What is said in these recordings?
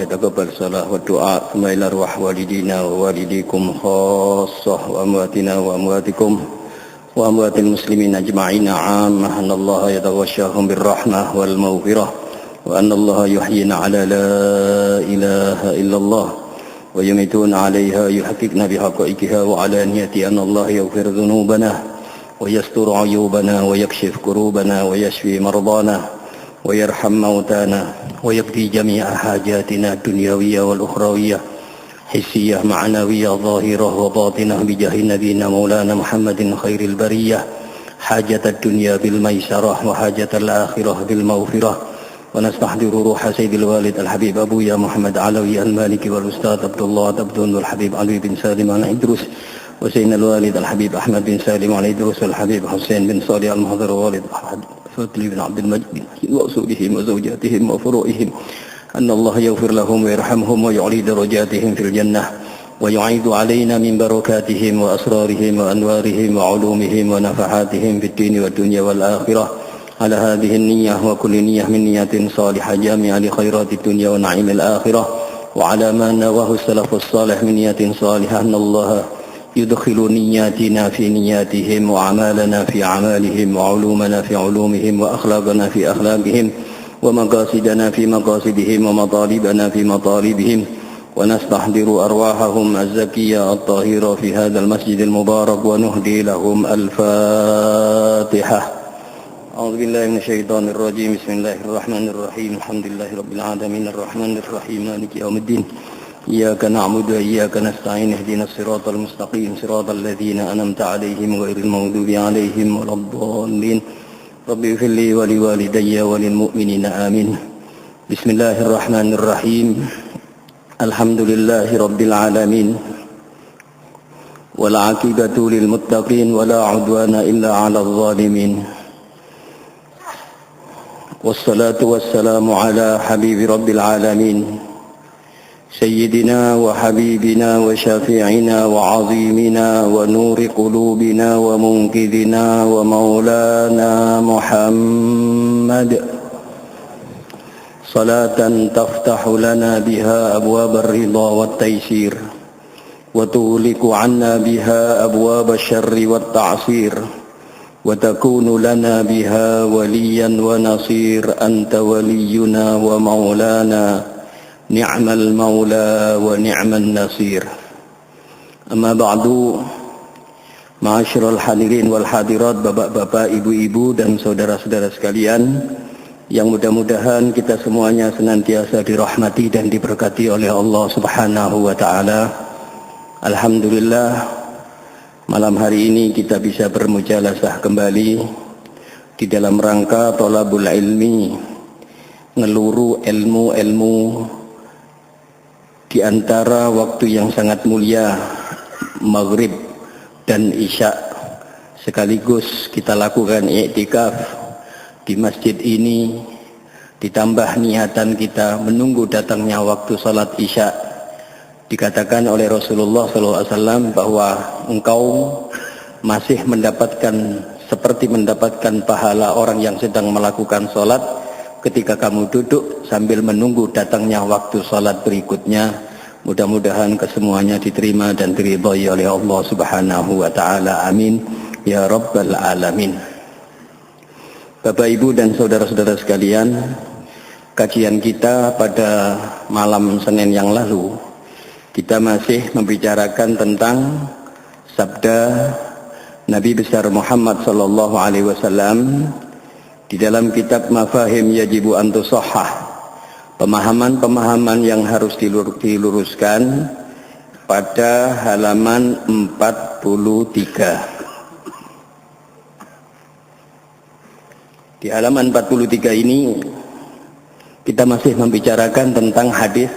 يتقبل الصلاة والدعاء ثم إلى أرواح والدينا ووالديكم خاصة وأمواتنا وأمواتكم وأموات المسلمين أجمعين عامة أن الله يتغشاهم بالرحمة والمغفرة وأن الله يحيينا على لا إله إلا الله ويميتون عليها يحققنا بحقائقها وعلانية أن الله يغفر ذنوبنا ويستر عيوبنا ويكشف كروبنا ويشفي مرضانا ويرحم موتانا ويقضي جميع حاجاتنا الدنيوية والأخروية حسية معنوية ظاهرة وباطنة بجاه نبينا مولانا محمد خير البرية حاجة الدنيا بالميسرة وحاجة الآخرة بالمغفرة ونستحضر روح سيد الوالد الحبيب أبويا محمد علوي المالكي والأستاذ عبد الله عبدون والحبيب علي بن سالم على إدريس وسيدنا الوالد الحبيب أحمد بن سالم على إدريس والحبيب حسين بن صالح المحضر والد أحمد فضل بن عبد المجيد وأصولهم وزوجاتهم وفروعهم أن الله يغفر لهم ويرحمهم ويعلي درجاتهم في الجنة ويعيد علينا من بركاتهم وأسرارهم وأنوارهم وعلومهم ونفحاتهم في الدين والدنيا والآخرة على هذه النية وكل نية من نية صالحة جامعة لخيرات الدنيا ونعيم الآخرة وعلى ما نواه السلف الصالح من نية صالحة أن الله يدخل نياتنا في نياتهم وأعمالنا في أعمالهم وعلومنا في علومهم وأخلاقنا في أخلاقهم ومقاصدنا في مقاصدهم ومطالبنا في مطالبهم ونستحضر أرواحهم الزكية الطاهرة في هذا المسجد المبارك ونهدي لهم الفاتحة. أعوذ بالله من الشيطان الرجيم. بسم الله الرحمن الرحيم. الحمد لله رب العالمين الرحمن الرحيم مالك يوم الدين إياك نعبد وإياك نستعين اهدنا الصراط المستقيم صراط الذين أنعمت عليهم غير المغضوب عليهم ولا الضالين رب اغفر لي ولوالدي وللمؤمنين آمين. بسم الله الرحمن الرحيم. الحمد لله رب العالمين والعاقبة للمتقين ولا عدوان إلا على الظالمين والصلاة والسلام على حبيب رب العالمين سيدنا وحبيبنا وشافعنا وعظيمنا ونور قلوبنا ومنقذنا ومولانا محمد صلاة تفتح لنا بها أبواب الرضا والتيسير وتغلق عنا بها أبواب الشر والتعسير وتكون لنا بها وليا ونصير أنت ولينا ومولانا نعم المولى ونعم النصير. Amma ba'du, ma'asyiral hadirin wal hadirat, bapak-bapak, ibu-ibu dan saudara-saudara sekalian yang mudah-mudahan kita semuanya senantiasa dirahmati dan diberkati oleh Allah Subhanahu wa taala. Alhamdulillah, malam hari ini kita bisa bermujalasah kembali di dalam rangka thalabul ilmi, ngeluru ilmu-ilmu di antara waktu yang sangat mulia maghrib dan isya, sekaligus kita lakukan i'tikaf di masjid ini, ditambah niatan kita menunggu datangnya waktu salat isya. Dikatakan oleh Rasulullah SAW bahwa engkau masih mendapatkan seperti mendapatkan pahala orang yang sedang melakukan salat ketika kamu duduk sambil menunggu datangnya waktu salat berikutnya. Mudah-mudahan kesemuanya diterima dan diridhai oleh Allah Subhanahu wa taala. Amin ya rabbal alamin. Bapak, Ibu dan saudara-saudara sekalian, kajian kita pada malam Senin yang lalu kita masih membicarakan tentang sabda Nabi besar Muhammad sallallahu alaihi wasallam di dalam kitab Mafahim Yajibu an Tusahhah, pemahaman-pemahaman yang harus diluruskan, pada halaman 43. Di halaman 43 ini kita masih membicarakan tentang hadis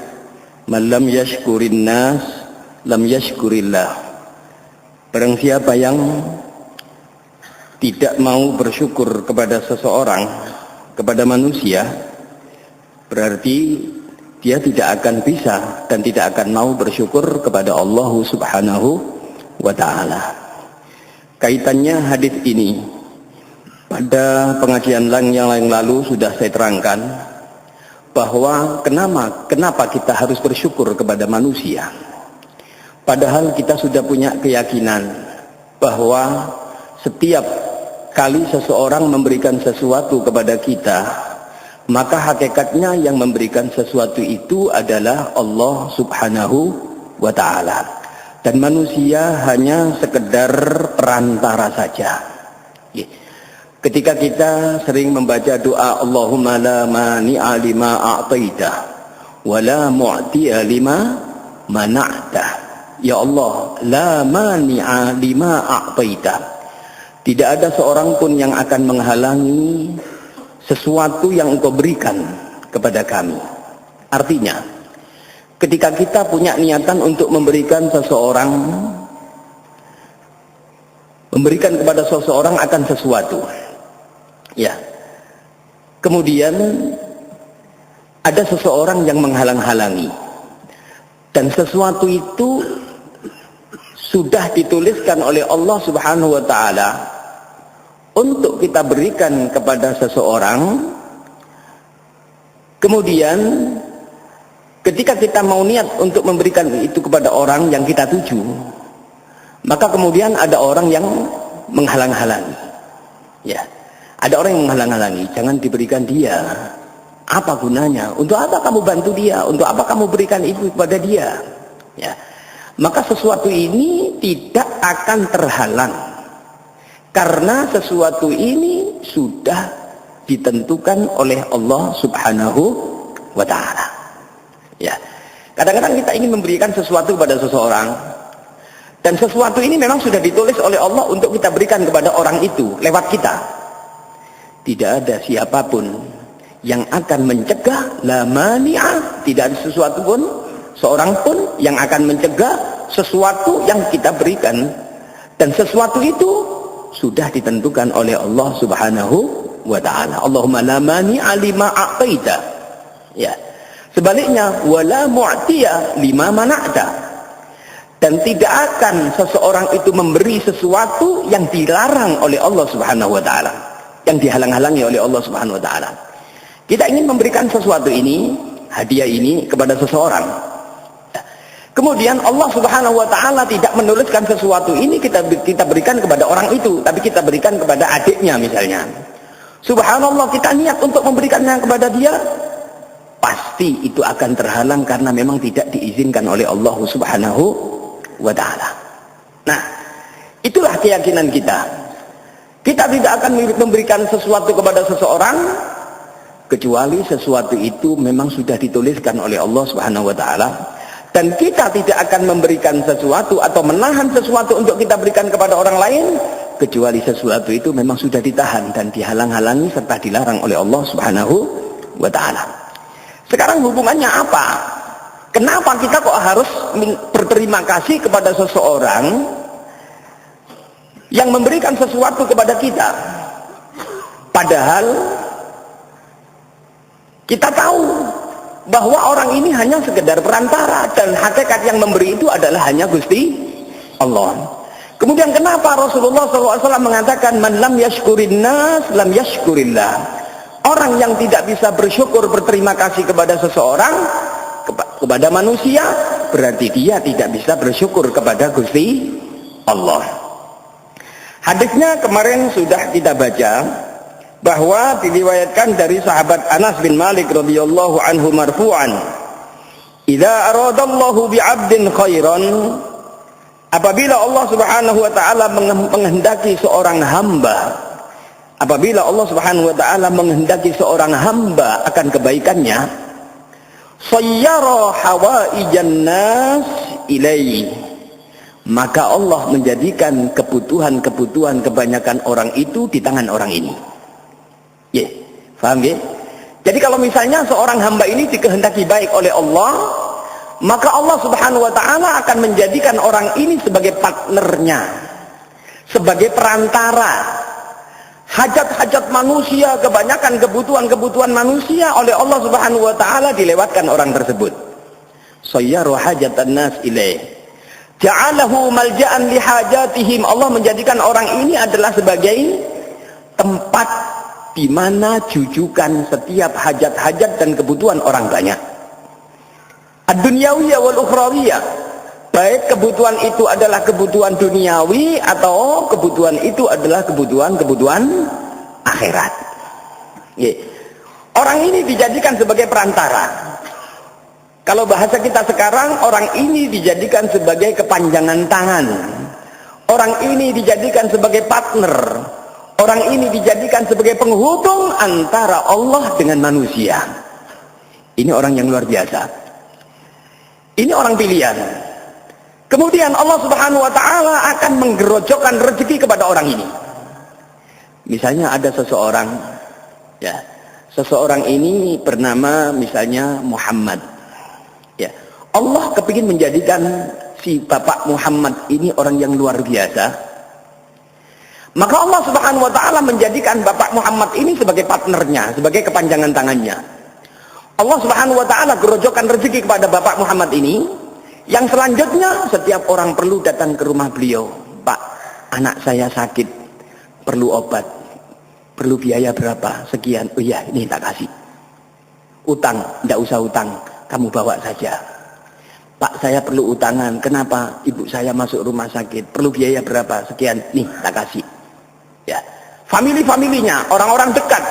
man lam yashkurin nas lam yashkurillah. Barang siapa yang tidak mau bersyukur kepada seseorang, kepada manusia, berarti dia tidak akan bisa dan tidak akan mau bersyukur kepada Allah Subhanahu wa ta'ala. Kaitannya hadis ini pada pengajian yang lalu sudah saya terangkan bahwa kenapa kita harus bersyukur kepada manusia. Padahal kita sudah punya keyakinan bahwa setiap kali seseorang memberikan sesuatu kepada kita, maka hakikatnya yang memberikan sesuatu itu adalah Allah Subhanahu wa ta'ala. Dan manusia hanya sekedar perantara saja. Ketika kita sering membaca doa Allahumma la mani'a lima a'taita wa la mu'ti'a lima mana'ta. Ya Allah, la mani'a lima a'taita. Tidak ada seorang pun yang akan menghalangi sesuatu yang Engkau berikan kepada kami. Artinya, ketika kita punya niatan untuk memberikan kepada seseorang akan sesuatu, ya, kemudian ada seseorang yang menghalang-halangi, dan sesuatu itu sudah dituliskan oleh Allah Subhanahu wa ta'ala untuk kita berikan kepada seseorang. Kemudian ketika kita mau niat untuk memberikan itu kepada orang yang kita tuju, maka kemudian ada orang yang menghalang-halangi. Ya, ada orang yang menghalang-halangi, jangan diberikan dia. Apa gunanya? Untuk apa kamu bantu dia? Untuk apa kamu berikan itu kepada dia? Ya. Maka sesuatu ini tidak akan terhalang, karena sesuatu ini sudah ditentukan oleh Allah Subhanahu wa ta'ala. Ya. Kadang-kadang kita ingin memberikan sesuatu kepada seseorang, dan sesuatu ini memang sudah ditulis oleh Allah untuk kita berikan kepada orang itu lewat kita. Tidak ada siapapun yang akan mencegah, la mani'a, tidak ada sesuatu pun, seorang pun yang akan mencegah sesuatu yang kita berikan. Dan sesuatu itu sudah ditentukan oleh Allah Subhanahu wa ta'ala. Allahumma la mani'a lima a'taita. Ya. Sebaliknya, wala mu'tiya lima mana'ta. Dan tidak akan seseorang itu memberi sesuatu yang dilarang oleh Allah Subhanahu wa ta'ala, yang dihalang-halangi oleh Allah Subhanahu wa ta'ala. Kita ingin memberikan sesuatu ini, hadiah ini kepada seseorang. Kemudian Allah Subhanahu wa ta'ala tidak menuliskan sesuatu ini kita berikan kepada orang itu, tapi kita berikan kepada adiknya misalnya. Subhanallah, kita niat untuk memberikannya kepada dia, pasti itu akan terhalang karena memang tidak diizinkan oleh Allah Subhanahu wa ta'ala. Nah, itulah keyakinan kita. Kita tidak akan memberikan sesuatu kepada seseorang kecuali sesuatu itu memang sudah dituliskan oleh Allah Subhanahu wa ta'ala. Dan kita tidak akan memberikan sesuatu atau menahan sesuatu untuk kita berikan kepada orang lain kecuali sesuatu itu memang sudah ditahan dan dihalang-halangi serta dilarang oleh Allah Subhanahu wa ta'ala. Sekarang hubungannya apa? Kenapa kita kok harus berterima kasih kepada seseorang yang memberikan sesuatu kepada kita? Padahal kita tahu bahwa orang ini hanya sekedar perantara, dan hakikat yang memberi itu adalah hanya Gusti Allah. Kemudian kenapa Rasulullah SAW mengatakan man lam yashkurin nas lam yashkurillah? Orang yang tidak bisa bersyukur, berterima kasih kepada seseorang, kepada manusia, berarti dia tidak bisa bersyukur kepada Gusti Allah. Hadisnya kemarin sudah kita baca, bahwa diriwayatkan dari sahabat Anas bin Malik radhiyallahu anhu marfu'an, idza aradallahu bi'abdin khairan, apabila Allah Subhanahu wa taala menghendaki seorang hamba, apabila Allah Subhanahu wa taala menghendaki seorang hamba akan kebaikannya, sayyara hawaijan nas ilaihi, maka Allah menjadikan kebutuhan-kebutuhan kebanyakan orang itu di tangan orang ini. Ya, paham ya? Jadi kalau misalnya seorang hamba ini dikehendaki baik oleh Allah, maka Allah Subhanahu wa ta'ala akan menjadikan orang ini sebagai partnernya, sebagai perantara. Hajat-hajat manusia, kebanyakan kebutuhan-kebutuhan manusia oleh Allah Subhanahu wa ta'ala dilewatkan orang tersebut. Sayyaru hajatan nas ilaih, ja'alahu malja'an lihajatihim. Allah menjadikan orang ini adalah sebagai tempat di mana jujukan setiap hajat-hajat dan kebutuhan orang banyak. Ad-dunyawiyah wal ukhrawiyah. Baik kebutuhan itu adalah kebutuhan duniawi atau kebutuhan itu adalah kebutuhan akhirat. Orang ini dijadikan sebagai perantara. Kalau bahasa kita sekarang, orang ini dijadikan sebagai kepanjangan tangan. Orang ini dijadikan sebagai partner. Orang ini dijadikan sebagai penghubung antara Allah dengan manusia. Ini orang yang luar biasa. Ini orang pilihan. Kemudian Allah Subhanahu wa taala akan menggerojokkan rezeki kepada orang ini. Misalnya ada seseorang, ya. Seseorang ini bernama misalnya Muhammad. Ya. Allah kepingin menjadikan si Bapak Muhammad ini orang yang luar biasa. Maka Allah Subhanahu wa taala menjadikan Bapak Muhammad ini sebagai partnernya, sebagai kepanjangan tangannya. Allah Subhanahu wa taala gerojokkan rezeki kepada Bapak Muhammad ini. Yang selanjutnya setiap orang perlu datang ke rumah beliau. Pak, anak saya sakit, perlu obat, perlu biaya berapa? Sekian. Oh iya, ini tak kasih. Utang, tidak usah utang, kamu bawa saja. Pak, saya perlu utangan. Kenapa? Ibu saya masuk rumah sakit, perlu biaya berapa? Sekian. Nih, tak kasih. Ya, family-familinya, orang-orang dekat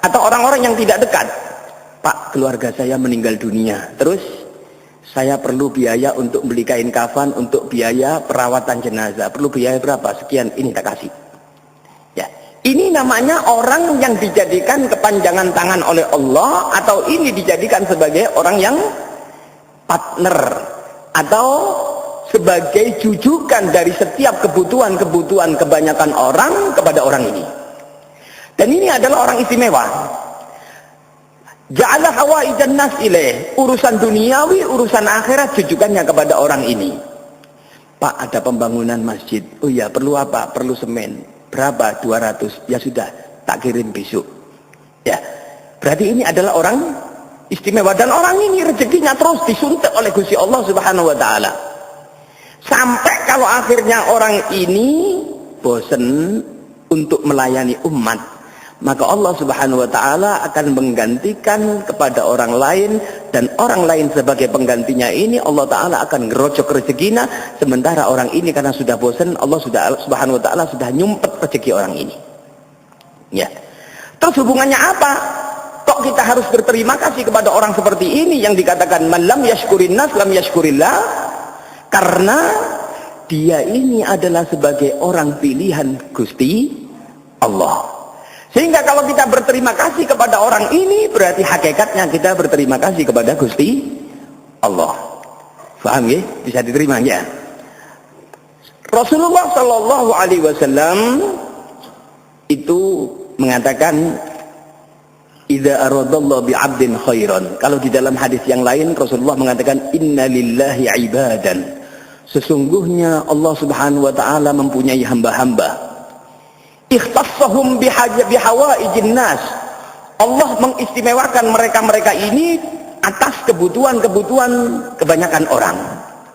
atau orang-orang yang tidak dekat. Pak, keluarga saya meninggal dunia. Terus saya perlu biaya untuk beli kain kafan, untuk biaya perawatan jenazah. Perlu biaya berapa? Sekian. Ini tak kasih. Ya, ini namanya orang yang dijadikan kepanjangan tangan oleh Allah, atau ini dijadikan sebagai orang yang partner atau sebagai jujukan dari setiap kebutuhan kebanyakan orang kepada orang ini. Dan ini adalah orang istimewa. Ja'ala hawaijan nas ilaih, urusan duniawi, urusan akhirat jujukannya kepada orang ini. Pak, ada pembangunan masjid. Oh iya, perlu apa? Perlu semen. Berapa? 200. Ya sudah, tak kirim besok. Ya, berarti ini adalah orang istimewa. Dan orang ini rezekinya terus disuntik oleh Gusti Allah Subhanahu wa taala. Sampai kalau akhirnya orang ini bosan untuk melayani umat, maka Allah Subhanahu wa taala akan menggantikan kepada orang lain, dan orang lain sebagai penggantinya ini Allah taala akan ngerojok rezekinya. Sementara orang ini karena sudah bosan, Allah Subhanahu wa taala sudah nyumpet rezeki orang ini. Ya. Terus hubungannya apa? Kok kita harus berterima kasih kepada orang seperti ini yang dikatakan man lam yashkurin nas lam yashkurillah? Karena dia ini adalah sebagai orang pilihan Gusti Allah. Sehingga kalau kita berterima kasih kepada orang ini, berarti hakikatnya kita berterima kasih kepada Gusti Allah. Paham ya? Bisa diterima ya? Rasulullah Shallallahu Alaihi Wasallam itu mengatakan, idza aradallahu bi'abdin khairan. Kalau di dalam hadis yang lain Rasulullah mengatakan, inna lillahi ibadan. Sesungguhnya Allah Subhanahu wa taala mempunyai hamba-hamba. Ikhtassahum bihawaijin nas. Allah mengistimewakan mereka-mereka ini atas kebutuhan-kebutuhan kebanyakan orang.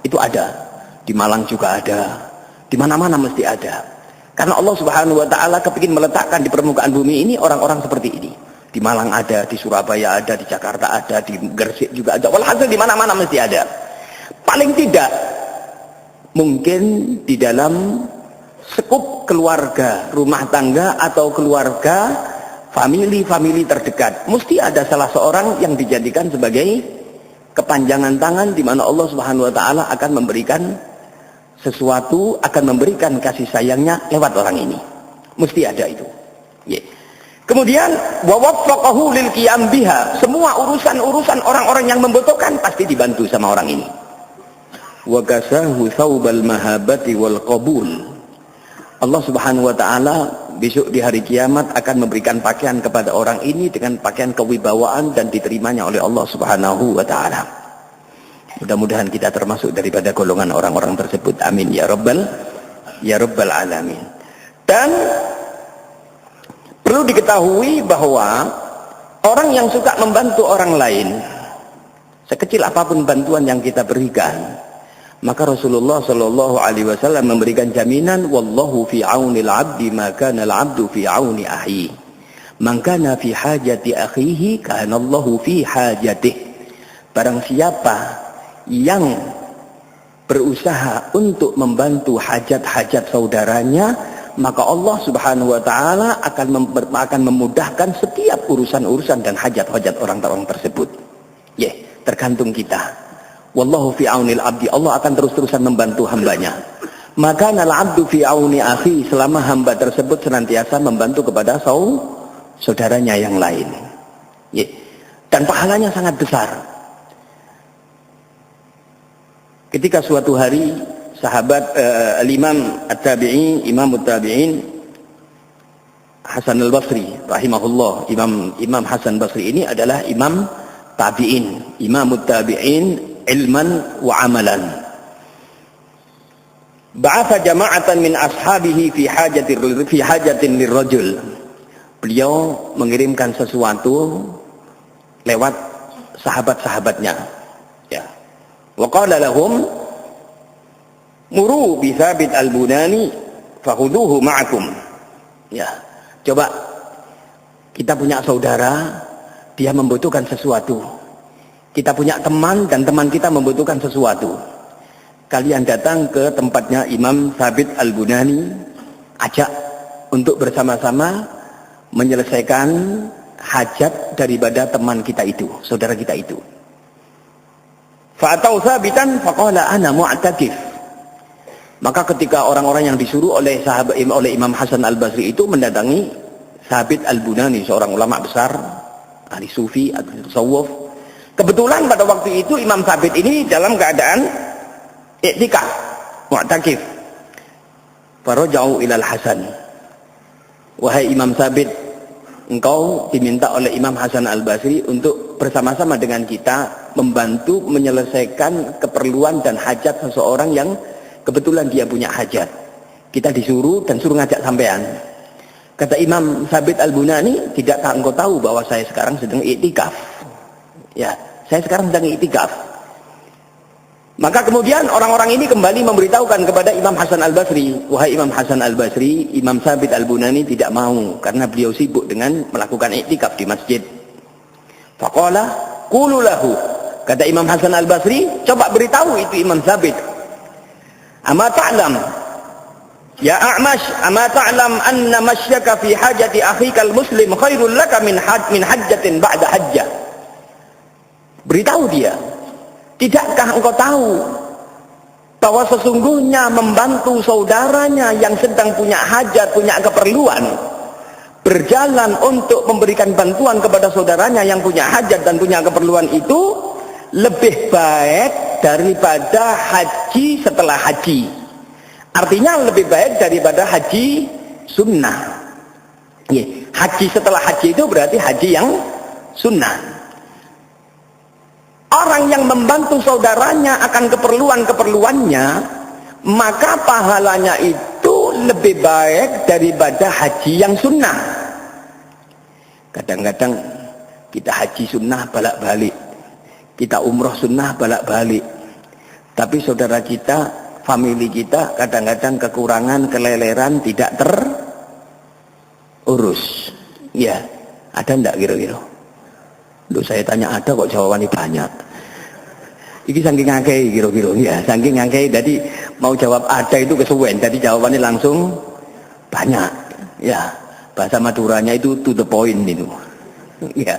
Itu ada. Di Malang juga ada. Di mana-mana mesti ada. Karena Allah Subhanahu wa taala kepingin meletakkan di permukaan bumi ini orang-orang seperti ini. Di Malang ada, di Surabaya ada, di Jakarta ada, di Gresik juga ada. Walhasil di mana-mana mesti ada. Paling tidak mungkin di dalam sekup keluarga, rumah tangga atau keluarga, family terdekat, mesti ada salah seorang yang dijadikan sebagai kepanjangan tangan di mana Allah Subhanahu wa taala akan memberikan sesuatu, akan memberikan kasih sayangnya lewat orang ini. Mesti ada itu. Yeah. Kemudian wa waffaqahu lil qiyam biha. Semua urusan-urusan orang-orang yang membutuhkan pasti dibantu sama orang ini. Wa kasahu thawbal mahabati wal qabul. Allah Subhanahu wa taala besok di hari kiamat akan memberikan pakaian kepada orang ini dengan pakaian kewibawaan dan diterimanya oleh Allah Subhanahu wa taala. Mudah-mudahan kita termasuk daripada golongan orang-orang tersebut. Amin ya rabbal alamin. Dan perlu diketahui bahwa orang yang suka membantu orang lain, sekecil apapun bantuan yang kita berikan, maka Rasulullah Shallallahu Alaihi Wasallam memberikan jaminan, wallahu fi auni al-abdi maka al-abdu fi auni ahi. Man kana fi hajati akhihi kana Allahu fi hajatih. Barang siapa yang berusaha untuk membantu hajat-hajat saudaranya, maka Allah Subhanahu wa taala akan memudahkan setiap urusan-urusan dan hajat-hajat orang-orang tersebut. Tergantung kita. Wallahu fi aunil abdi. Allah akan terus-terusan membantu hambanya. Maka nal abdu fi auni akhi, selama hamba tersebut senantiasa membantu kepada saudaranya yang lain. Dan pahalanya sangat besar. Ketika suatu hari sahabat al-Imam at-Tabi'in, Imam at-Tabi'in Hasan al-Basri rahimahullah, Imam Hasan Basri ini adalah imam tabi'in, Imam at-Tabi'in ilman wa amalan. Ba'atha jama'atan min ashabihi fi hajatin lirrajul. Beliau mengirimkan sesuatu lewat sahabat-sahabatnya. Ya. Wa qala lahum muru bi Thabit al-Bunani fakhuduhu ma'akum. Ya. Coba kita punya saudara, dia membutuhkan sesuatu. Kita punya teman dan teman kita membutuhkan sesuatu. Kalian datang ke tempatnya Imam Thabit al-Bunani, ajak untuk bersama-sama menyelesaikan hajat daripada teman kita itu, saudara kita itu. Fa'atau Thabitan faqala ana mu'takif. Maka ketika orang-orang yang disuruh oleh Imam Hasan al-Basri itu mendatangi Thabit al-Bunani, seorang ulama besar, ahli sufi, ahli tasawuf. Kebetulan pada waktu itu Imam Thabit ini dalam keadaan i'tikaf, mu'takif. Faraja'u ilal Hasan. Wahai Imam Thabit, engkau diminta oleh Imam Hasan al-Basri untuk bersama-sama dengan kita membantu menyelesaikan keperluan dan hajat seseorang yang kebetulan dia punya hajat. Kita disuruh dan suruh ngajak sampean. Kata Imam Thabit al-Bunani, tidakkah engkau tahu bahwa saya sekarang sedang i'tikaf? Ya, saya sekarang sedang i'tikaf. Maka kemudian orang-orang ini kembali memberitahukan kepada Imam Hasan al-Basri, wahai Imam Hasan al-Basri, Imam Thabit al-Bunani tidak mau karena beliau sibuk dengan melakukan i'tikaf di masjid. Faqala qulu lahu. Kata Imam Hasan al-Basri, coba beritahu itu Imam Thabit. Ama ta'lam ya A'mash, ama ta'lam anna mashyaka fi hajati akhikal muslim khairul laka min hajjatin ba'da hajjah. Beritahu dia, tidakkah engkau tahu bahwa sesungguhnya membantu saudaranya yang sedang punya hajat, punya keperluan, berjalan untuk memberikan bantuan kepada saudaranya yang punya hajat dan punya keperluan itu lebih baik daripada haji setelah haji. Artinya lebih baik daripada haji sunnah. Haji setelah haji itu berarti haji yang sunnah. Orang yang membantu saudaranya akan keperluan-keperluannya, maka pahalanya itu lebih baik daripada haji yang sunnah. Kadang-kadang kita haji sunnah balak-balik, kita umroh sunnah balak-balik, tapi saudara kita, famili kita kadang-kadang kekurangan, keleleran, tidak terurus. Ya, ada enggak kira-kira? Loh, saya tanya ada kok jawabannya banyak. Iki saking ngakei kira-kira, ya, saking ngakei. Jadi mau jawab ada itu kesuwen, jadi jawabannya langsung banyak. Ya, bahasa Maduranya itu to the point itu. Ya,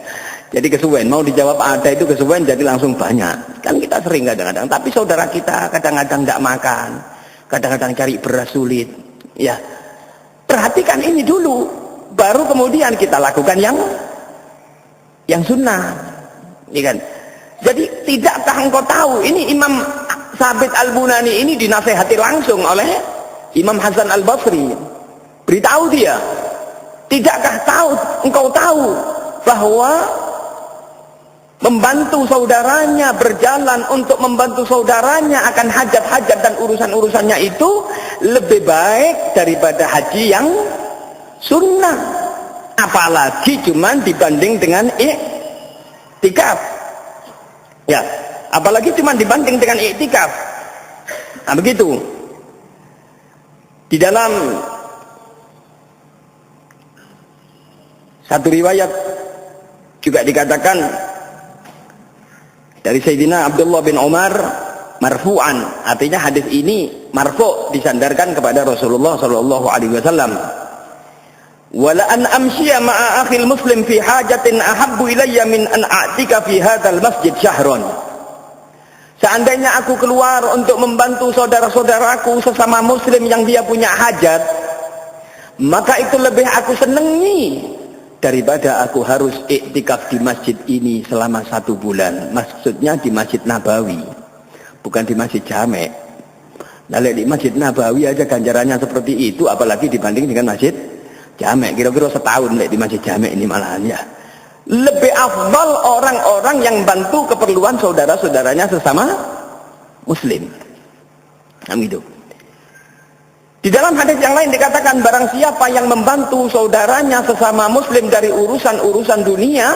jadi kesuwen, mau dijawab ada itu kesuwen, jadi langsung banyak. Kan kita sering kadang-kadang. Tapi saudara kita kadang-kadang tidak makan, kadang-kadang cari beras sulit. Ya, perhatikan ini dulu, baru kemudian kita lakukan yang sunnah, ini kan. Jadi tidakkah engkau tahu, ini Imam Thabit al-Bunani ini dinasehati langsung oleh Imam Hasan al-Basri. Beritahu dia, tidakkah engkau tahu bahwa membantu saudaranya, berjalan untuk membantu saudaranya akan hajat-hajat dan urusan-urusannya itu lebih baik daripada haji yang sunnah. Apalagi cuman dibanding dengan i'tikaf. Ya, apalagi cuman dibanding dengan i'tikaf. Nah, begitu. Di dalam Satu riwayat juga dikatakan dari Sayyidina Abdullah bin Umar marfu'an, artinya hadis ini marfu' disandarkan kepada Rasulullah sallallahu alaihi wasallam. Wala an amshiya ma'a akhil muslim fi hajatin ahabbu ilayya min an a'tika fi hadzal masjid syahron. Seandainya aku keluar untuk membantu saudara-saudaraku sesama muslim yang dia punya hajat, maka itu lebih aku senangi daripada aku harus iktikaf di masjid ini selama 1 bulan. Maksudnya di Masjid Nabawi, bukan di Masjid Jamek. Nah, di Masjid Nabawi aja ganjarannya seperti itu, apalagi dibanding dengan Masjid Jamek. Kira-kira setahun di Masjid Jamek ini malahan ya. Lebih afdal orang-orang yang bantu keperluan saudara-saudaranya sesama muslim. Gitu. Di dalam hadis yang lain dikatakan, barang siapa yang membantu saudaranya sesama muslim dari urusan-urusan dunia,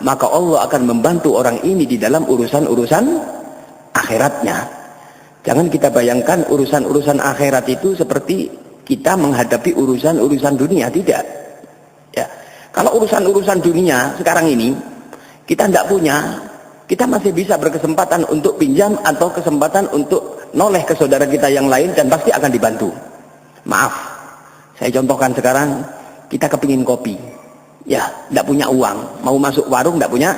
maka Allah akan membantu orang ini di dalam urusan-urusan akhiratnya. Jangan kita bayangkan urusan-urusan akhirat itu seperti kita menghadapi urusan-urusan dunia, tidak. Ya. Kalau urusan-urusan dunia sekarang ini kita tidak punya, kita masih bisa berkesempatan untuk pinjam atau kesempatan untuk noleh ke saudara kita yang lain dan pasti akan dibantu. Maaf, saya contohkan sekarang, kita kepingin kopi, ya tidak punya uang, mau masuk warung tidak punya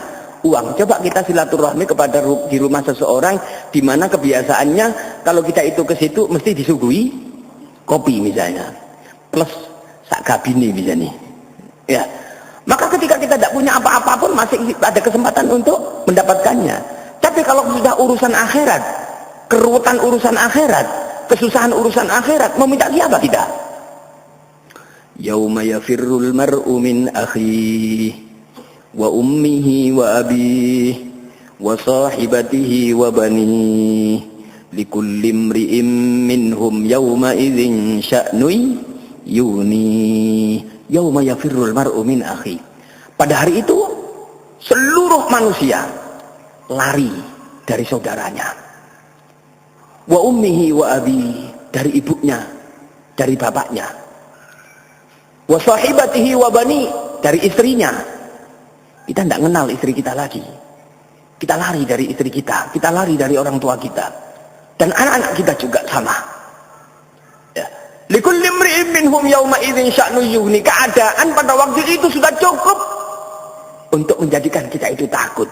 uang. Coba kita silaturahmi kepada di rumah seseorang, di mana kebiasaannya kalau kita itu ke situ mesti disuguhi kopi misalnya, plus sak kabini misalnya, ya. Maka ketika kita tidak punya apa-apa pun masih ada kesempatan untuk mendapatkannya. Tapi kalau sudah urusan akhirat, keruwetan urusan akhirat, kesusahan urusan akhirat, mau minta siapa kita? Yauma yafirrul mar'u min akhihi wa ummihi wa abihi wa sahibatihi wa banihi likulli imri'in minhum yauma idzin sya'nun yuni. Yauma yafirrul mar'u min akhi. Pada hari itu seluruh manusia lari dari saudaranya. Wa ummihi wa abi, dari ibunya, dari bapaknya. Wa sahibatihi wa bani, dari istrinya. Kita tidak kenal istri kita lagi. Kita lari dari istri kita lari dari orang tua kita. Dan anak-anak kita juga sama. Likulli imri'in minhum yauma idzin sya'nun yughni. Keadaan pada waktu itu sudah cukup untuk menjadikan kita itu takut.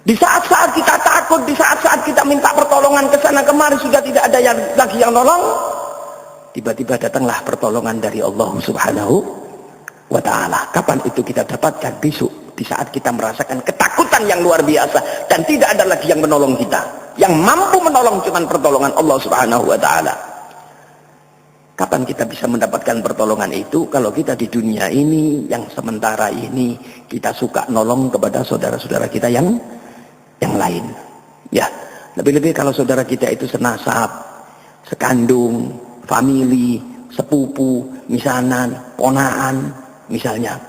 Di saat-saat kita takut, di saat-saat kita minta pertolongan ke sana kemari sudah tidak ada lagi yang nolong, tiba-tiba datanglah pertolongan dari Allah Subhanahu wa taala. Kapan itu kita dapatkan? Besok, di saat kita merasakan ketakutan yang luar biasa dan tidak ada lagi yang menolong kita. Yang mampu menolong cuma pertolongan Allah Subhanahu wa taala. Kapan kita bisa mendapatkan pertolongan itu? Kalau kita di dunia ini, yang sementara ini, kita suka nolong kepada saudara-saudara kita yang lain. Ya, lebih-lebih kalau saudara kita itu senasab, sekandung, famili, sepupu, misanan, ponaan, misalnya.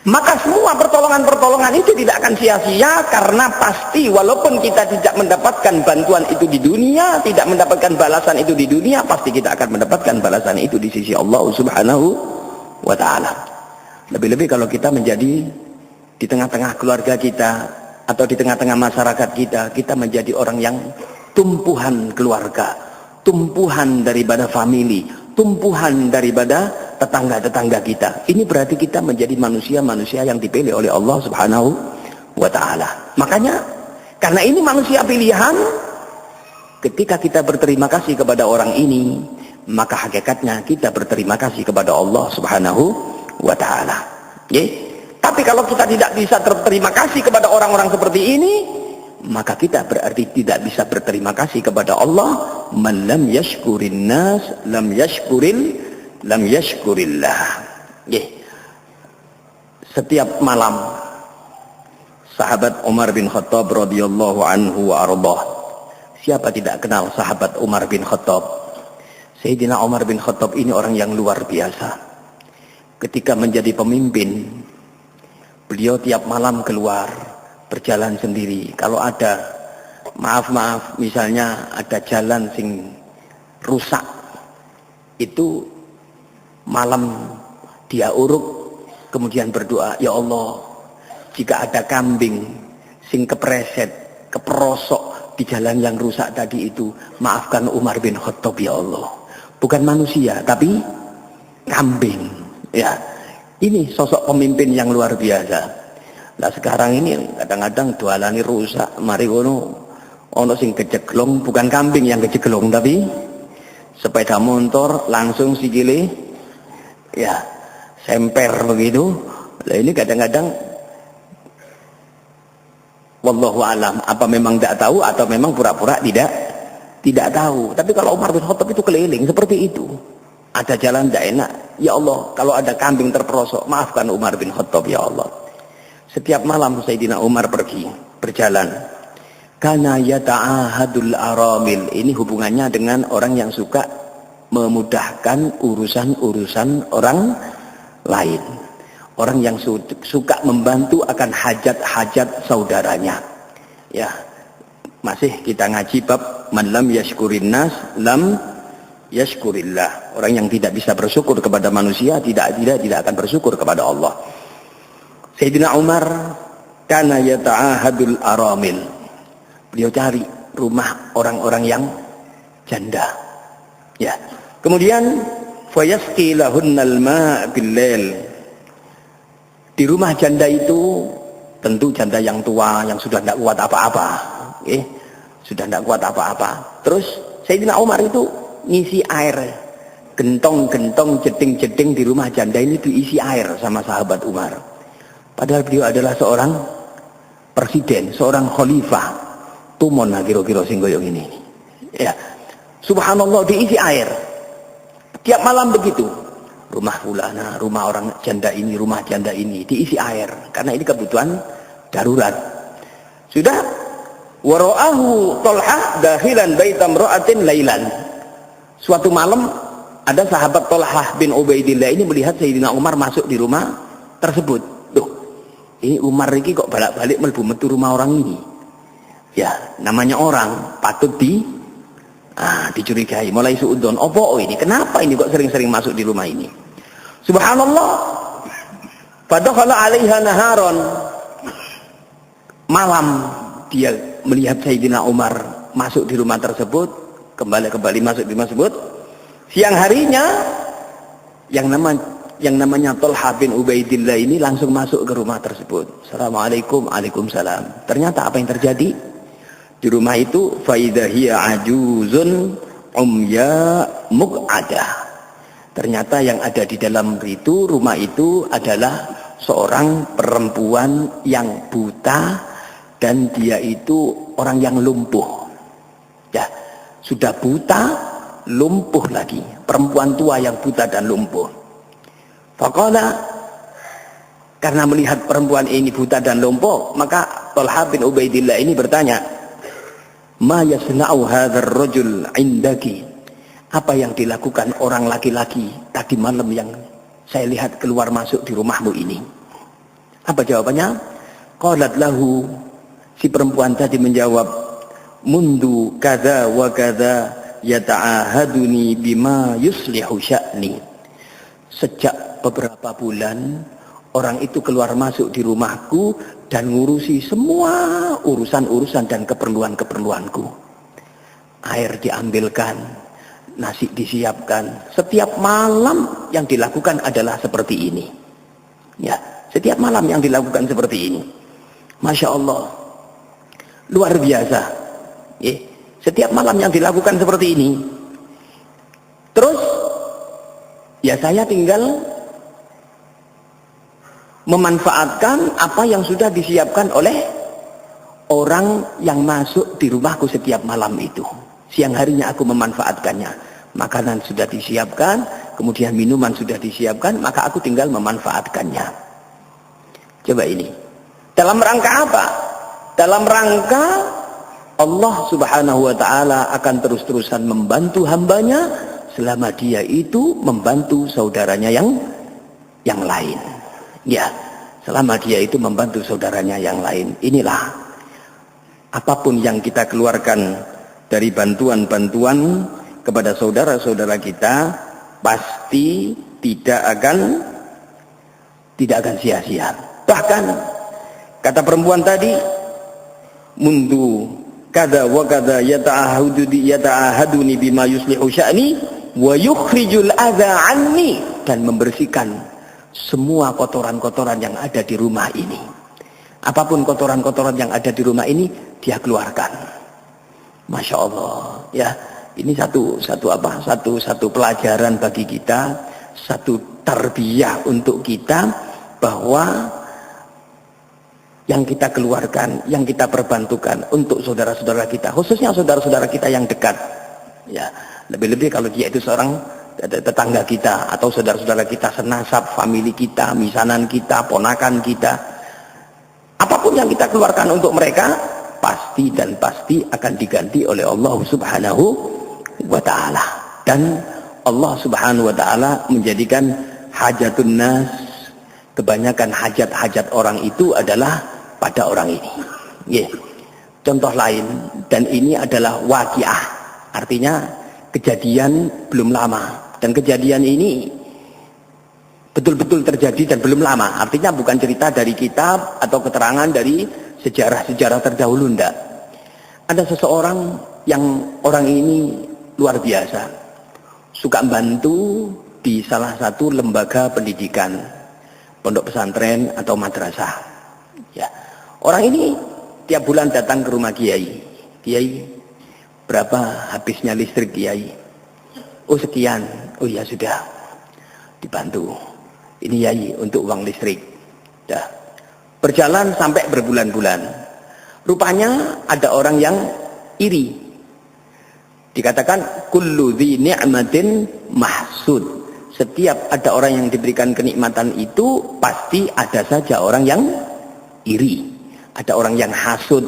Maka semua pertolongan-pertolongan itu tidak akan sia-sia, karena pasti walaupun kita tidak mendapatkan bantuan itu di dunia, tidak mendapatkan balasan itu di dunia, pasti kita akan mendapatkan balasan itu di sisi Allah Subhanahu wa taala. Lebih-lebih kalau kita menjadi di tengah-tengah keluarga kita atau di tengah-tengah masyarakat kita menjadi orang yang tumpuhan keluarga, tumpuhan daripada famili, tumpuhan daripada tetangga-tetangga kita. Ini berarti kita menjadi manusia-manusia yang dipilih oleh Allah Subhanahu wa taala. Makanya karena ini manusia pilihan, ketika kita berterima kasih kepada orang ini, maka hakikatnya kita berterima kasih kepada Allah Subhanahu wa taala. Tapi kalau kita tidak bisa berterima kasih kepada orang-orang seperti ini, maka kita berarti tidak bisa berterima kasih kepada Allah. Man lam yashkurin nas lam yashkurillah. Setiap malam sahabat Umar bin Khattab radhiyallahu anhu wa ardhah. Siapa tidak kenal sahabat Umar bin Khattab? Sayyidina Umar bin Khattab ini orang yang luar biasa. Ketika menjadi pemimpin, beliau tiap malam keluar berjalan sendiri. Kalau ada maaf misalnya ada jalan sing rusak, itu malam dia uruk ke kemudian berdoa, ya Allah, jika ada kambing sing kepreset, keperosok di jalan yang rusak tadi itu, maafkan Umar bin Khattab ya Allah. Bukan manusia, tapi kambing. Ya, ini sosok pemimpin yang luar biasa. Nah sekarang ini kadang-kadang jualani rusak, mari ono sing keceglong, bukan kambing yang keceglong, tapi sepeda motor langsung sikile, ya semper begitu. Nah ini kadang-kadang wallahu alam, apa memang tidak tahu atau memang pura-pura tidak tahu. Tapi kalau Umar bin Khattab itu keliling seperti itu. Ada jalan tidak enak, ya Allah, kalau ada kambing terperosok, maafkan Umar bin Khattab ya Allah. Setiap malam Sayyidina Umar pergi berjalan. Kana yata'ahadul aramil. Ini hubungannya dengan orang yang suka memudahkan urusan-urusan orang lain. Orang yang suka membantu akan hajat-hajat saudaranya. Ya, masih kita ngaji bab man lam yashkurin nas lam yashkurillah. Orang yang tidak bisa bersyukur kepada manusia tidak akan bersyukur kepada Allah. Sayyidina Umar kana yata'ahadul aramil. Beliau cari rumah orang-orang yang janda. Ya. Kemudian fayasqi lahunnal ma' bil-lail. Di rumah janda itu tentu janda yang tua yang sudah tidak kuat apa-apa. Sudah tidak kuat apa-apa. Terus Sayyidina Umar itu ngisi air. Gentong-gentong, jeding-jeding di rumah janda ini diisi air sama sahabat Umar. Padahal beliau adalah seorang presiden, seorang khalifah. Tumon lah kira-kira sing koyo ngene. Ya. Subhanallah diisi air. Tiap malam begitu. Rumah fulana, rumah orang janda ini, rumah janda ini diisi air karena ini kebutuhan darurat. Sudah wara'ahu Talhah dakhilan baitam ra'atin lailan. Suatu malam ada sahabat Talhah bin Ubaidillah ini melihat Sayyidina Umar masuk di rumah tersebut. Loh, ini Umar ini kok balik-balik mlebu metu rumah orang ini. Ya, namanya orang patut dicurigai, mulai suudzon. Opo ini? Kenapa ini kok sering-sering masuk di rumah ini? Subhanallah. Fadakhala 'alaiha naharon. Malam dia melihat Sayyidina Umar masuk di rumah tersebut, kembali masuk di rumah tersebut. Siang harinya yang namanya Talha bin Ubaidillah ini langsung masuk ke rumah tersebut. Assalamualaikum, waalaikumsalam. Ternyata apa yang terjadi? Di rumah itu faidha hiya ajuzun umya muq'adah. Ternyata yang ada di dalam itu rumah itu adalah seorang perempuan yang buta dan dia itu orang yang lumpuh. Ya, sudah buta, lumpuh lagi. Perempuan tua yang buta dan lumpuh. Faqala, karena melihat perempuan ini buta dan lumpuh, maka Talha bin Ubaidillah ini bertanya, ma yasna'u hadzal rajul indaki? Apa yang dilakukan orang laki-laki tadi malam yang saya lihat keluar masuk di rumahmu ini? Apa jawabannya? Qalat lahu, si perempuan tadi menjawab, mundu kadza wa kadza yata'ahaduni bima yuslihu sya'ni. Sejak beberapa bulan orang itu keluar masuk di rumahku dan ngurusi semua urusan-urusan dan keperluan-keperluanku. Air diambilkan, nasi disiapkan. Setiap malam yang dilakukan adalah seperti ini. Ya, setiap malam yang dilakukan seperti ini. Masya Allah, luar biasa. Setiap malam yang dilakukan seperti ini. Terus, ya saya tinggal memanfaatkan apa yang sudah disiapkan oleh orang yang masuk di rumahku setiap malam itu. Siang harinya aku memanfaatkannya. Makanan sudah disiapkan, kemudian minuman sudah disiapkan, maka aku tinggal memanfaatkannya. Coba ini. Dalam rangka apa? Dalam rangka Allah Subhanahu wa ta'ala akan terus-terusan membantu hambanya selama dia itu membantu saudaranya yang lain. Ya, selama dia itu membantu saudaranya yang lain. Inilah apapun yang kita keluarkan dari bantuan-bantuan kepada saudara-saudara kita pasti tidak akan tidak akan sia-sia. Bahkan kata perempuan tadi, mundu kada wa kada yata'ahaduni bima yuslihu sya'ni wa yukhrijul adza anni, dan membersihkan semua kotoran-kotoran yang ada di rumah ini. Apapun kotoran-kotoran yang ada di rumah ini dia keluarkan. Masya Allah, ya. Ini satu pelajaran bagi kita, satu tarbiyah untuk kita, bahwa yang kita keluarkan, yang kita perbantukan untuk saudara-saudara kita, khususnya saudara-saudara kita yang dekat, ya. Lebih-lebih kalau dia itu seorang tetangga kita atau saudara-saudara kita senasab, famili kita, misanan kita, ponakan kita, apapun yang kita keluarkan untuk mereka pasti dan pasti akan diganti oleh Allah Subhanahu wa ta'ala. Dan Allah Subhanahu wa ta'ala menjadikan hajatun nas, kebanyakan hajat-hajat orang itu adalah pada orang ini. Yeah. Contoh lain, dan ini adalah waqiah, artinya kejadian belum lama, dan kejadian ini betul-betul terjadi dan belum lama, artinya bukan cerita dari kitab atau keterangan dari sejarah-sejarah terdahulu, enggak. Ada seseorang yang orang ini luar biasa, suka bantu di salah satu lembaga pendidikan, pondok pesantren atau madrasah. Ya, orang ini tiap bulan datang ke rumah kiai. Kiai, berapa habisnya listrik kiai? Oh sekian. Oh ya sudah, dibantu. Ini yai untuk uang listrik. Dah. Berjalan sampai berbulan-bulan. Rupanya ada orang yang iri. Dikatakan kullu dzi ni'matin mahsud. Setiap ada orang yang diberikan kenikmatan itu pasti ada saja orang yang iri. Ada orang yang hasud.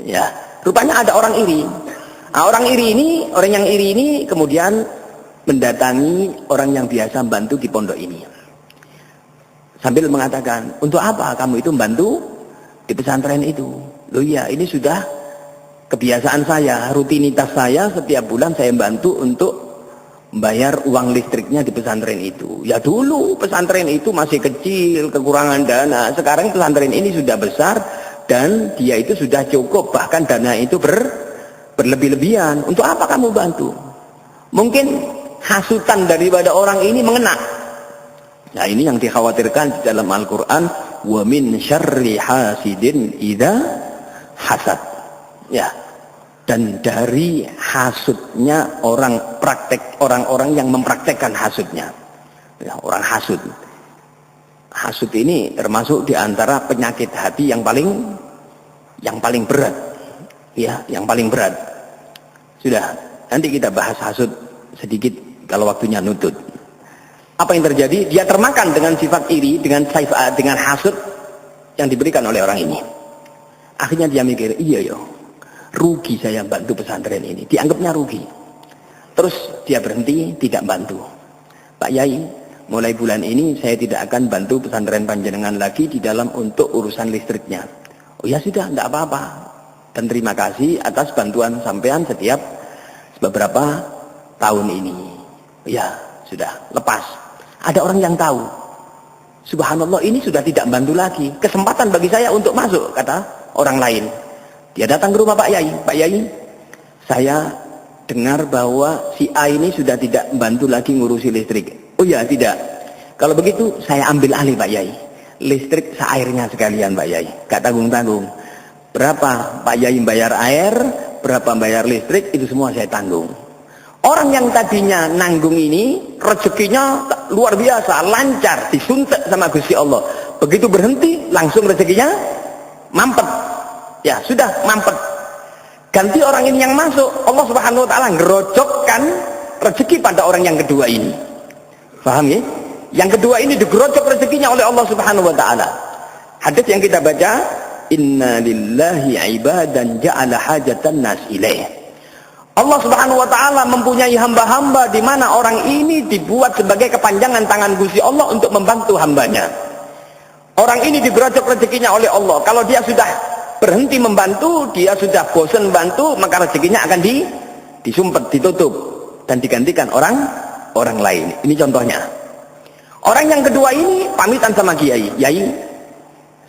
Ya, rupanya ada orang iri. Nah, orang yang iri ini kemudian mendatangi orang yang biasa membantu di pondok ini. Sambil mengatakan, "Untuk apa kamu itu membantu di pesantren itu?" Loh iya, ini sudah kebiasaan saya, rutinitas saya, setiap bulan saya bantu untuk membayar uang listriknya di pesantren itu. Ya dulu pesantren itu masih kecil, kekurangan dana. Sekarang pesantren ini sudah besar dan dia itu sudah cukup, bahkan dana itu berlebih-lebihan. Untuk apa kamu bantu? Mungkin hasutan daripada orang ini mengena. Nah ini yang dikhawatirkan di dalam Al-Quran, wa min syarri hasidin idza hasad. Ya, dan dari hasudnya orang-orang yang mempraktekkan hasudnya. Ya, orang hasud. Hasud ini termasuk di antara penyakit hati yang paling berat. Ya, yang paling berat. Sudah, nanti kita bahas hasud sedikit kalau waktunya nutut. Apa yang terjadi? Dia termakan dengan sifat iri, dengan hasud yang diberikan oleh orang ini. Akhirnya dia mikir, iya yo, rugi saya bantu pesantren ini, dianggapnya rugi. Terus dia berhenti, tidak bantu. Pak Yai, mulai bulan ini saya tidak akan bantu pesantren panjenengan lagi di dalam untuk urusan listriknya. Oh ya sudah, tidak apa-apa. Dan terima kasih atas bantuan sampean setiap beberapa tahun ini. Ya sudah, lepas. Ada orang yang tahu, subhanallah ini sudah tidak bantu lagi, kesempatan bagi saya untuk masuk, kata orang lain. Dia datang ke rumah Pak Yai. Pak Yai, saya dengar bahwa si A ini sudah tidak bantu lagi ngurusi listrik. Oh ya, tidak. Kalau begitu saya ambil alih Pak Yai. Listrik seairnya sekalian Pak Yai, gak tanggung-tanggung. Berapa Pak Yai bayar air, berapa bayar listrik, itu semua saya tanggung. Orang yang tadinya nanggung ini rezekinya luar biasa, lancar, disuntik sama Gusti Allah. Begitu berhenti langsung rezekinya mampet. Ya sudah mampet. Ganti orang ini yang masuk, Allah Subhanahu wa taala ngerojokkan rezeki pada orang yang kedua ini. Paham ya? Yang kedua ini digerojok rezekinya oleh Allah Subhanahu wa taala. Hadis yang kita baca, inna lillahi ibadan ja'ala hajatan nas ilaih. Allah Subhanahu wa taala mempunyai hamba-hamba di mana orang ini dibuat sebagai kepanjangan tangan Gusti Allah untuk membantu hambanya. Orang ini digerojok rezekinya oleh Allah. Kalau dia sudah berhenti membantu, dia sudah bosan membantu, maka rezekinya akan disumpet, ditutup dan digantikan orang lain. Ini contohnya. Orang yang kedua ini pamitan sama kiai. Yai,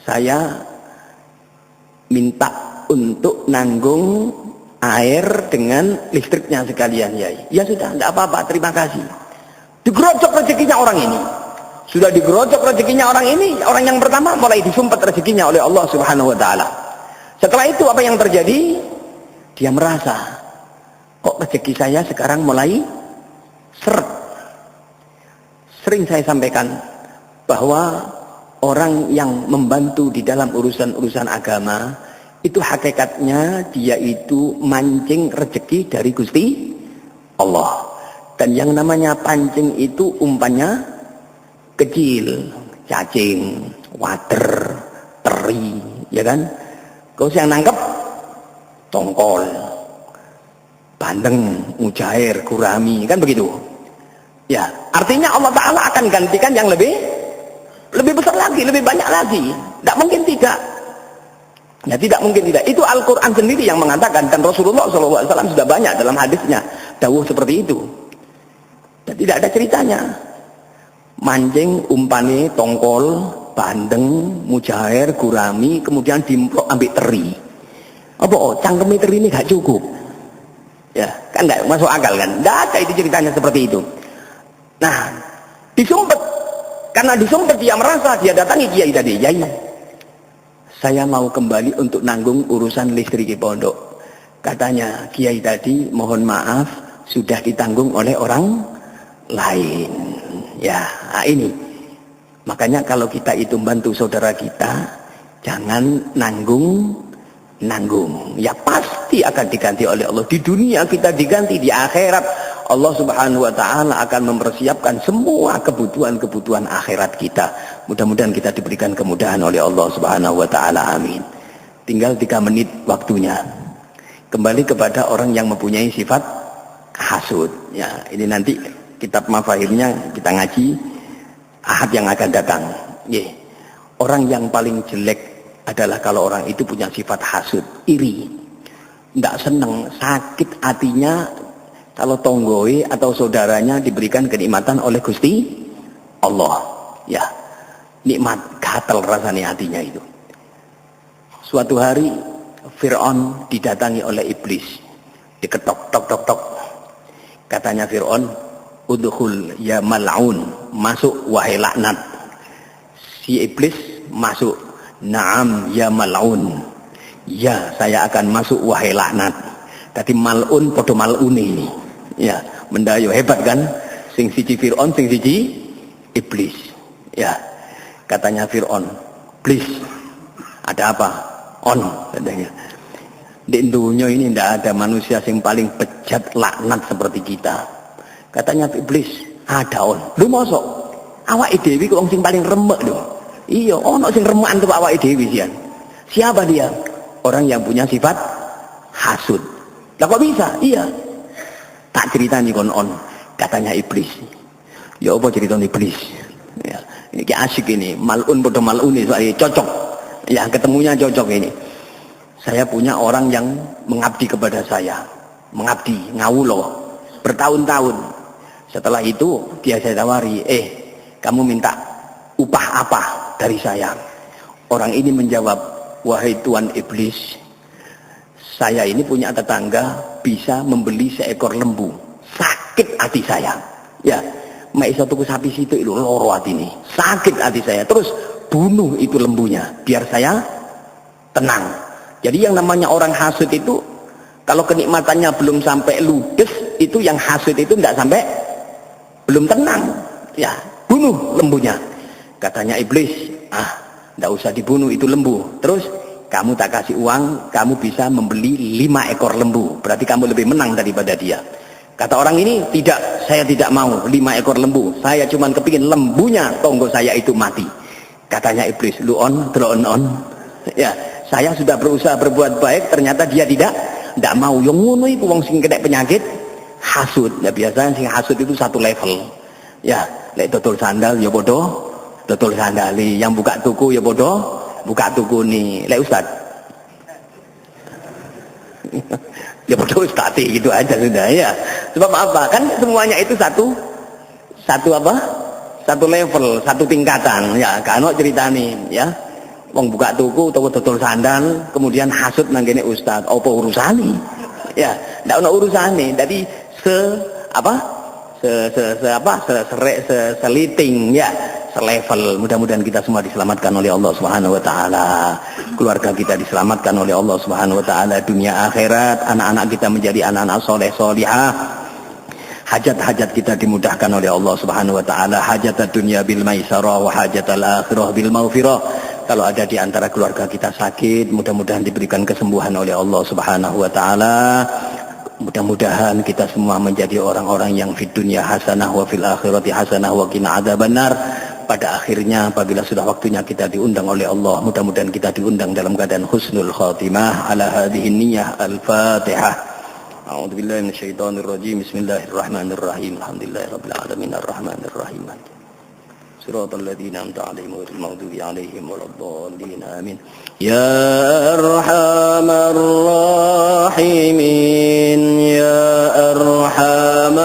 saya minta untuk nanggung air dengan listriknya sekalian, Yai. Ya sudah, tidak apa-apa, terima kasih. Digerojok rezekinya orang ini. Sudah digerojok rezekinya orang ini, orang yang pertama mulai disumpet rezekinya oleh Allah Subhanahu wa taala. Setelah itu apa yang terjadi? Dia merasa, kok rezeki saya sekarang mulai seret. Sering saya sampaikan bahwa orang yang membantu di dalam urusan-urusan agama itu hakikatnya dia itu mancing rezeki dari Gusti Allah. Dan yang namanya pancing itu umpannya kecil, cacing, wader, teri, ya kan? Kau yang nangkep tongkol, bandeng, mujair, gurami, kan begitu. Ya, artinya Allah Ta'ala akan gantikan yang lebih besar lagi, lebih banyak lagi. Tidak mungkin tidak. Ya, tidak mungkin tidak. Itu Al-Quran sendiri yang mengatakan, dan Rasulullah SAW sudah banyak dalam hadisnya dawuh seperti itu. Dan tidak ada ceritanya. Mancing, umpane, tongkol, bandeng, mujair, gurami, kemudian dimplok ambil teri. Apa? Oh, cangkemi teri ini gak cukup. Ya, kan gak masuk akal kan? Tidak ada itu ceritanya seperti itu. Nah, disumpet. Karena disumpet dia merasa, dia datangi kiai tadi. Yai, saya mau kembali untuk nanggung urusan listrik di pondok. Katanya kiai tadi, mohon maaf, sudah ditanggung oleh orang lain. Ya, nah ini. Makanya kalau kita itu bantu saudara kita, jangan nanggung. Ya pasti akan diganti oleh Allah. Di dunia kita diganti, di akhirat Allah Subhanahu wa taala akan mempersiapkan semua kebutuhan akhirat kita. Mudah-mudahan kita diberikan kemudahan oleh Allah Subhanahu wa taala. Amin. Tinggal 3 menit waktunya. Kembali kepada orang yang mempunyai sifat hasud. Ya, ini nanti kitab mafahimnya kita ngaji Ahad yang akan datang. Orang yang paling jelek adalah kalau orang itu punya sifat hasud, iri, tidak senang, sakit hatinya kalau tonggoi atau saudaranya diberikan kenikmatan oleh Gusti Allah. Ya, nikmat, gatal rasanya hatinya itu. Suatu hari Fir'aun didatangi oleh iblis, diketok, tok. Katanya Fir'aun, udkhul ya mal'un, masuk wahai laknat. Si iblis masuk, na'am ya mal'un, ya saya akan masuk wahai laknat. Tadi mal'un podo mal'une ini. Ya, mendayo hebat kan? Sing siji Fir'aun, sing siji iblis. Ya, katanya Fir'aun, iblis, ada apa? On, katanya. Di dunia ini tidak ada manusia yang paling bejat laknat seperti kita. Katanya iblis, ada on. Lu mosok awake dhewe ku wong sing paling remek lho. Iya, ono sing remekan tuh awake dhewe sian. Siapa dia? Orang yang punya sifat hasud. Lah kok bisa? Iya. Tak ceritani kon on. Katanya iblis. Ya apa cerita iblis? Ya, ini asik ini. Malun podo malune soalnya cocok. Ya, ketemunya cocok ini. Saya punya orang yang mengabdi kepada saya. Mengabdi, ngawulo bertahun-tahun. Setelah itu dia saya tawari, kamu minta upah apa dari saya? Orang ini menjawab, wahai Tuan Iblis, saya ini punya tetangga bisa membeli seekor lembu. Sakit hati saya. Ya, mek iso tuku sapi situ itu loro hati ini. Sakit hati saya. Terus bunuh itu lembunya biar saya tenang. Jadi yang namanya orang hasud itu kalau kenikmatannya belum sampai ludes, itu yang hasud itu tidak sampai belum tenang. Ya, bunuh lembunya. Katanya iblis, tidak usah dibunuh itu lembu. Terus kamu tak kasih uang, kamu bisa membeli 5 ekor lembu. Berarti kamu lebih menang daripada dia. Kata orang ini, tidak, saya tidak mau 5 ekor lembu. Saya cuma kepingin lembunya tonggo saya itu mati. Katanya iblis, lu on, drone on. Ya, saya sudah berusaha berbuat baik, ternyata dia tidak mau. Yang ngono iku wong sing kena penyakit hasud. Ya biasanya sing hasud itu satu level. Ya, lek dodol sandal ya bodoh, dodol sandali. Yang buka tuku ya bodoh, buka tuku nih. Lek Ustaz. Ya bodoh Ustaz gitu aja sudah ya. Sebab apa? Kan semuanya itu satu apa? satu level, satu tingkatan ya, kan ceritane ya. Wong buka tuku utawa dodol sandal kemudian hasud nang kene ustaz, apa urusane? Ya, ndak ono urusane. Dadi seliting ya, selevel. Mudah-mudahan kita semua diselamatkan oleh Allah Subhanahu wa taala. Keluarga kita diselamatkan oleh Allah Subhanahu wa taala dunia akhirat, anak-anak kita menjadi anak-anak soleh solihah. Hajat-hajat kita dimudahkan oleh Allah Subhanahu wa taala. Hajat dunia bil maisarah wa hajat al-akhirah bil maghfirah. Kalau ada di antara keluarga kita sakit, mudah-mudahan diberikan kesembuhan oleh Allah Subhanahu wa taala. Mudah-mudahan kita semua menjadi orang-orang yang fid dunya hasanah wa fil akhirati hasanah wa qina adzabannar. Pada akhirnya apabila sudah waktunya kita diundang oleh Allah, mudah-mudahan kita diundang dalam keadaan husnul khatimah. Ala hadhihi niyyah al-Fatihah. A'udzu billahi minasyaitonir rajim. Bismillahirrahmanirrahim. Alhamdulillahirabbil alamin arrahmanir rahim. صراط الذين أنعمت عليهم غير المغضوب عليهم ولا الضالين آمين يا أرحم الراحمين يا أرحم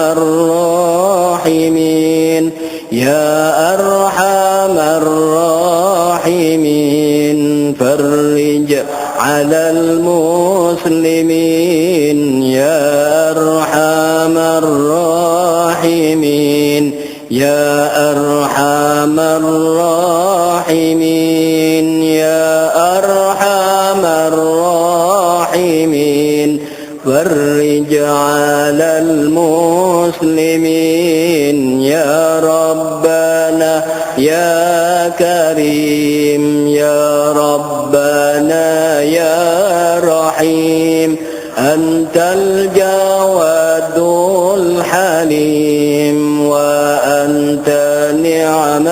الراحمين يا أرحم الراحمين فرج على المسلمين يا أرحم الراحمين يا أرحم الراحمين يا أرحم الراحمين فرج على المسلمين يا ربنا يا كريم يا ربنا يا رحيم أنت الجواد الحليم وأنت نعم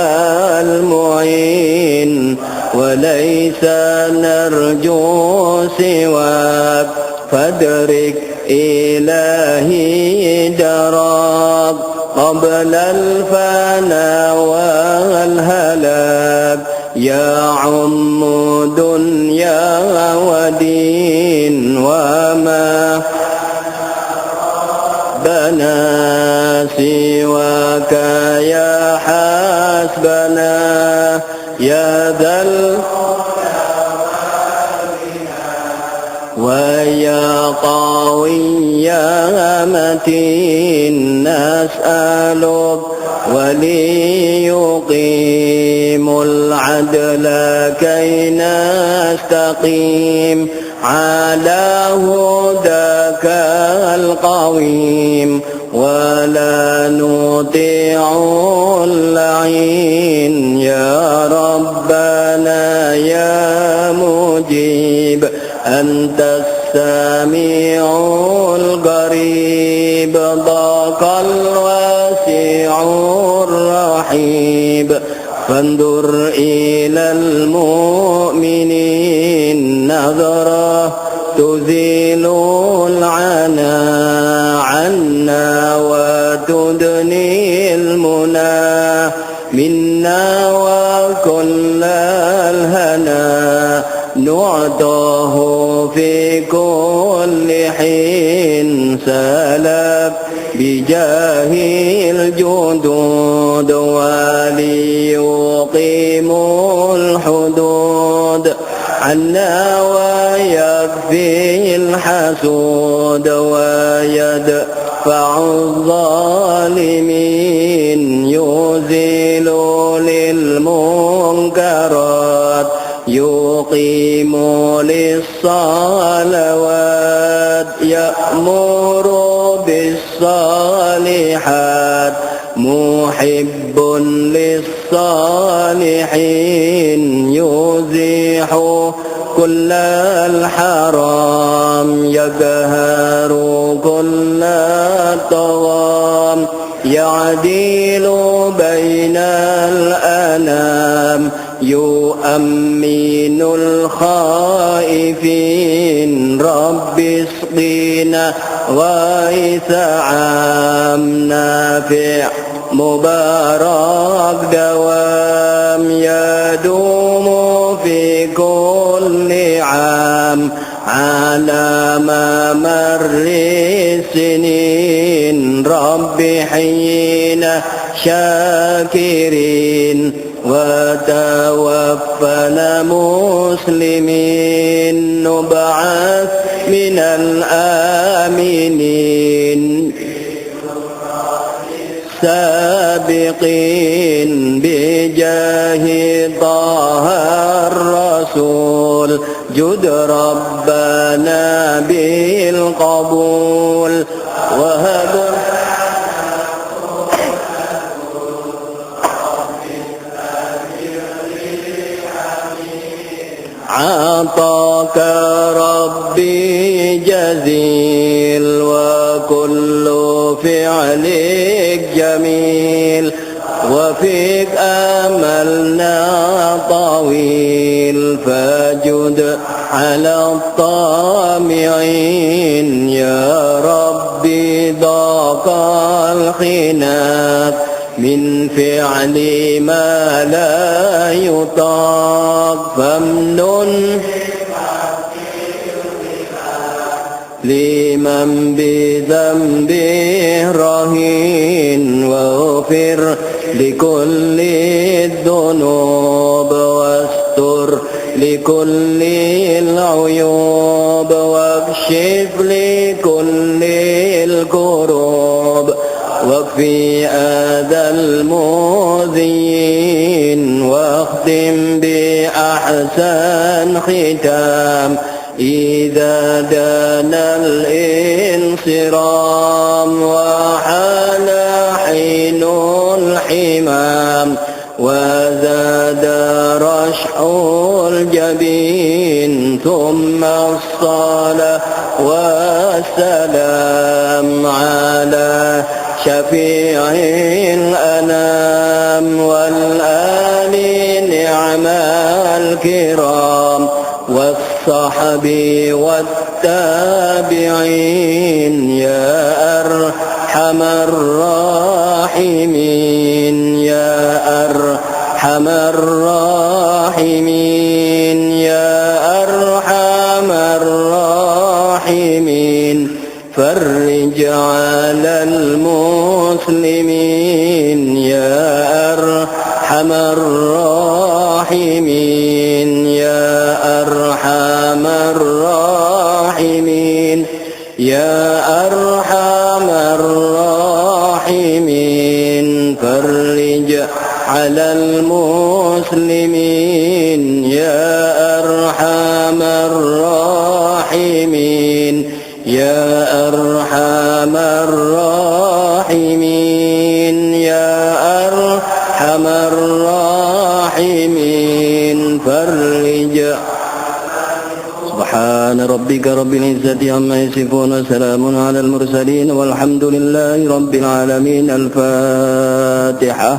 المعين وليس نرجو سواك فادرك إلهي دراك قبل الفناء والهلاك يا عم دنيا ودين وما بنا سواك يا حسبنا يا ذا ويا قوي يا متين نسألك وليقيم العدل كي نستقيم على هداك القويم ولا نطيع اللعين يا ربنا يا مجيب أنت السميع القريب ضاق الواسع الرحيب فانظر إلى المؤمنين نظرة تزيل العنا عنا وتدني المنى منا وكل الهنا نعطاه في كل حين سلب بجاه الجدود وليقيم الحدود عنا ويكفي الحسود ويدفع الظالمين يزيل للمنكرات يقيم للصلوات يأمر بالصالحات محب للصالحين يزيح كل الحرام يقهر كل الطغام يعدل بين الأنام يؤمن الخائفين رب اسقنا غيث عام نافع مبارك دوام يدوم في كل عام على مر السنين رب حين شاكرين وتوفنا مسلمين نبعث من الآمنين سابقين بجاه طه الرسول جد ربنا بالقبول وهب عطاك ربي جزيل وكل فعلك جميل وفيك أملنا طويل فجد على الطامعين يا ربي ضاق الخناق من فعل ما لا يطاق فامنن لمن بذنبه رهين واغفر لكل الذنوب واستر لكل العيوب واكشف لكل الكروب واكفي أذى المؤذين واختم بأحسن ختام إذا دنا الانصرام وحان حين الحمام وزاد رشح الجبين ثم الصلاة والسلام على شفيع الأنام والآل نعم الكرام والصحب والتابعين يا أرحم الراحمين يا أرحم الراحمين يا أرحم الراحمين فرج على المسلمين يا أرحم الراحمين يا أرحم الراحمين يا أرحم الراحمين فرج على المسلمين يا أرحم الراحمين يا أرحم الراحمين يا أرحم الراحمين فرج سبحان ربك رب العزة عما يصفون وسلام على المرسلين والحمد لله رب العالمين. الفاتحة.